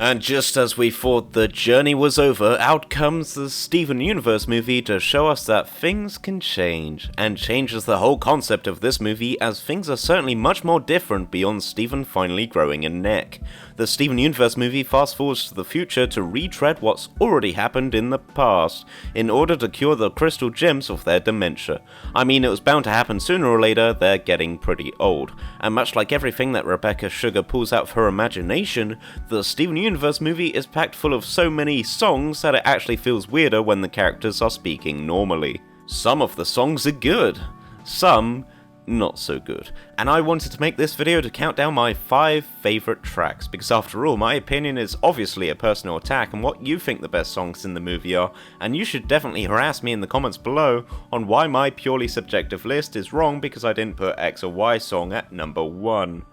And just as we thought the journey was over, out comes the Steven Universe movie to show us that things can change, and changes the whole concept of this movie, as things are certainly much more different beyond Steven finally growing a neck. The Steven Universe movie fast forwards to the future to retread what's already happened in the past, in order to cure the crystal gems of their dementia. I mean, it was bound to happen sooner or later, they're getting pretty old. And much like everything that Rebecca Sugar pulls out of her imagination, the Steven Universe movie is packed full of so many songs that it actually feels weirder when the characters are speaking normally. Some of the songs are good, some not so good. And I wanted to make this video to count down my 5 favourite tracks, because after all, my opinion is obviously a personal attack on what you think the best songs in the movie are, and you should definitely harass me in the comments below on why my purely subjective list is wrong because I didn't put X or Y song at number 1.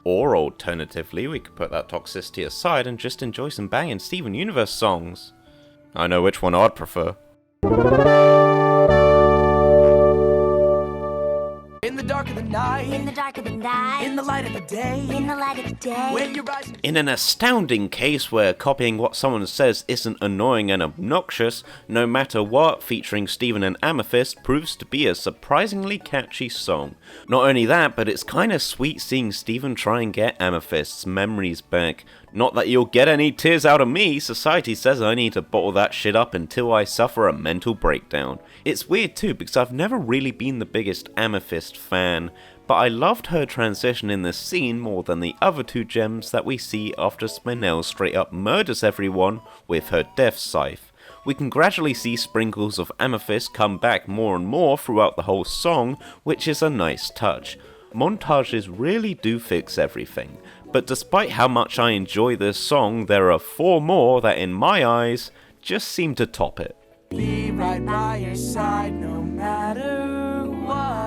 Or alternatively, we could put that toxicity aside and just enjoy some bangin' Steven Universe songs. I know which one I'd prefer. In the dark of the night, in the dark of the night, in the light of the day, in the light of the day, when you're rising. In an astounding case where copying what someone says isn't annoying and obnoxious, no matter what, featuring Steven and Amethyst proves to be a surprisingly catchy song. Not only that, but it's kinda sweet seeing Steven try and get Amethyst's memories back. Not that you'll get any tears out of me, society says I need to bottle that shit up until I suffer a mental breakdown. It's weird too, because I've never really been the biggest Amethyst fan, but I loved her transition in this scene more than the other 2 gems that we see after Spinel straight up murders everyone with her death scythe. We can gradually see sprinkles of Amethyst come back more and more throughout the whole song, which is a nice touch. Montages really do fix everything, but despite how much I enjoy this song, there are 4 more that in my eyes just seem to top it. Be right by your side no matter what.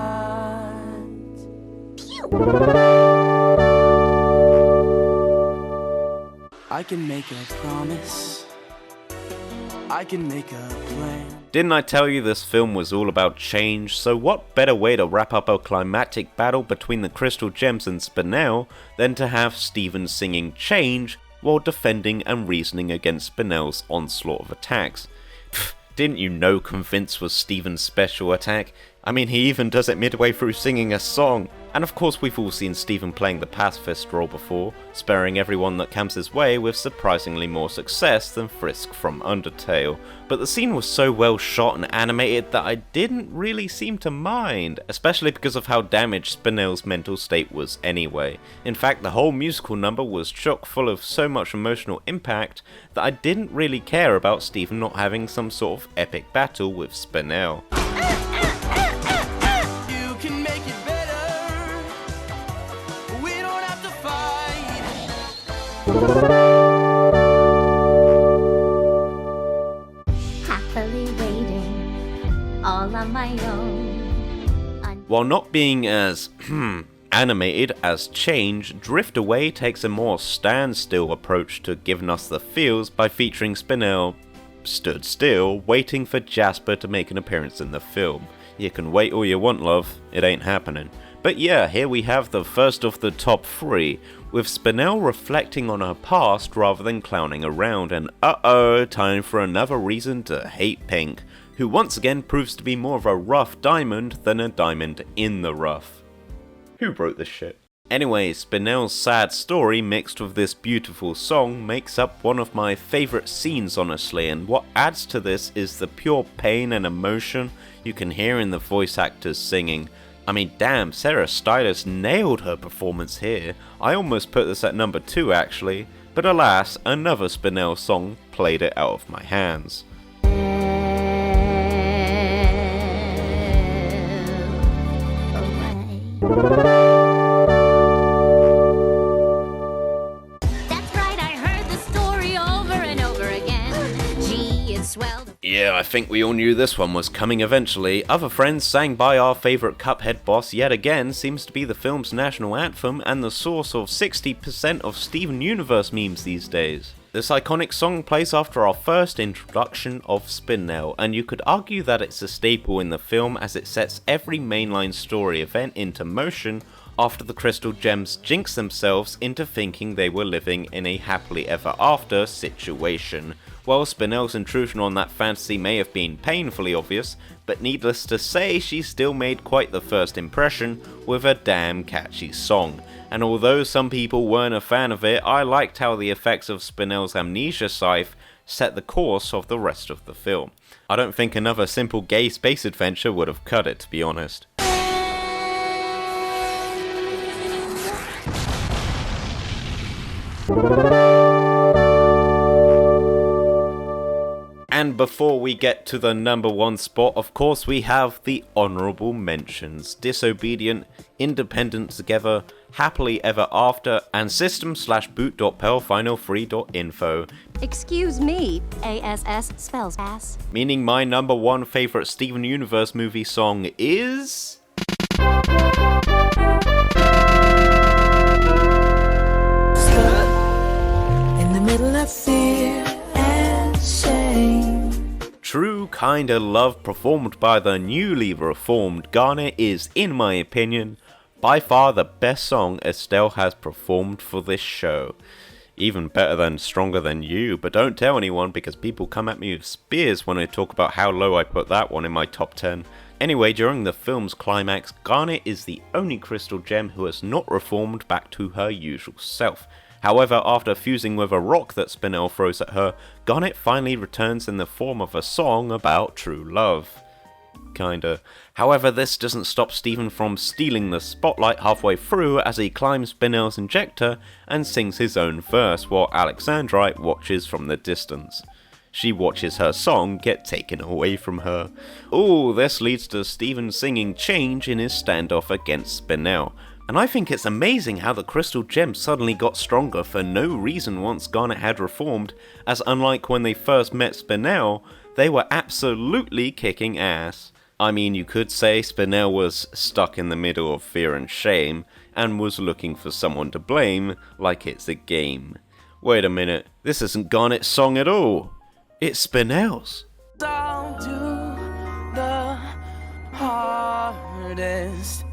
I can make a promise, I can make a plan. Didn't I tell you this film was all about change, so what better way to wrap up a climactic battle between the Crystal Gems and Spinel than to have Steven singing Change while defending and reasoning against Spinel's onslaught of attacks. Pfft, didn't you know Convince was Steven's special attack? I mean, he even does it midway through singing a song. And of course we've all seen Steven playing the pacifist role before, sparing everyone that comes his way with surprisingly more success than Frisk from Undertale. But the scene was so well shot and animated that I didn't really seem to mind, especially because of how damaged Spinel's mental state was anyway. In fact, the whole musical number was chock full of so much emotional impact that I didn't really care about Steven not having some sort of epic battle with Spinel. happily waiting, all on my own. While not being as animated as Change, Drift Away takes a more standstill approach to giving us the feels by featuring Spinel stood still, waiting for Jasper to make an appearance in the film. You can wait all you want, love, it ain't happening. But yeah, here we have the first of the top 3, with Spinel reflecting on her past rather than clowning around, and uh-oh, time for another reason to hate Pink, who once again proves to be more of a rough diamond than a diamond in the rough. Who wrote this shit? Anyway, Spinel's sad story mixed with this beautiful song makes up one of my favourite scenes honestly, and what adds to this is the pure pain and emotion you can hear in the voice actors singing. I mean, damn, Sarah Stylus nailed her performance here. I almost put this at number 2 actually, but alas, another Spinel song played it out of my hands. Yeah, I think we all knew this one was coming eventually. Other Friends sang by our favourite Cuphead boss yet again seems to be the film's national anthem and the source of 60% of Steven Universe memes these days. This iconic song plays after our first introduction of Spinel, and you could argue that it's a staple in the film as it sets every mainline story event into motion after the crystal gems jinxed themselves into thinking they were living in a happily ever after situation. Well, Spinell's intrusion on that fantasy may have been painfully obvious, but needless to say, she still made quite the first impression with a damn catchy song. And although some people weren't a fan of it, I liked how the effects of Spinell's amnesia scythe set the course of the rest of the film. I don't think another simple gay space adventure would have cut it, to be honest. And before we get to the number one spot, of course we have the honourable mentions: Disobedient, Independent Together, Happily Ever After, and system/boot.pelfinal3.info. Excuse me, ASS spells ass. Meaning my number one favourite Steven Universe movie song is... In the middle of fear and shame. True Kinda Love, performed by the newly reformed Garnet, is, in my opinion, by far the best song Estelle has performed for this show. Even better than Stronger Than You, but don't tell anyone because people come at me with spears when I talk about how low I put that one in my top 10. Anyway, during the film's climax, Garnet is the only crystal gem who has not reformed back to her usual self. However, after fusing with a rock that Spinell throws at her, Garnet finally returns in the form of a song about true love. Kinda. However, this doesn't stop Steven from stealing the spotlight halfway through as he climbs Spinell's injector and sings his own verse while Alexandrite watches from the distance. She watches her song get taken away from her. Ooh, this leads to Steven singing Change in his standoff against Spinell. And I think it's amazing how the crystal gems suddenly got stronger for no reason once Garnet had reformed, as unlike when they first met Spinell, they were absolutely kicking ass. I mean, you could say Spinell was stuck in the middle of fear and shame, and was looking for someone to blame, like it's a game. Wait a minute, this isn't Garnet's song at all. It's Spinell's. Down to the hardest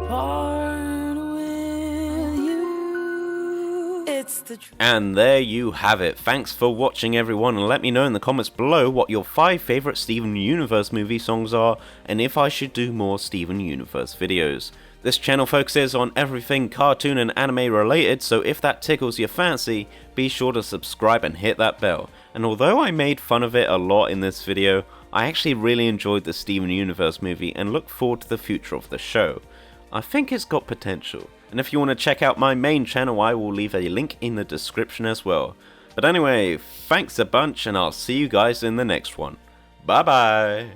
part with you. It's the truth. And there you have it. Thanks for watching, everyone, and let me know in the comments below what your 5 favourite Steven Universe movie songs are, and if I should do more Steven Universe videos. This channel focuses on everything cartoon and anime related, so if that tickles your fancy, be sure to subscribe and hit that bell. And although I made fun of it a lot in this video, I actually really enjoyed the Steven Universe movie and look forward to the future of the show. I think it's got potential, and if you want to check out my main channel, I will leave a link in the description as well. But anyway, thanks a bunch, and I'll see you guys in the next one. Bye bye!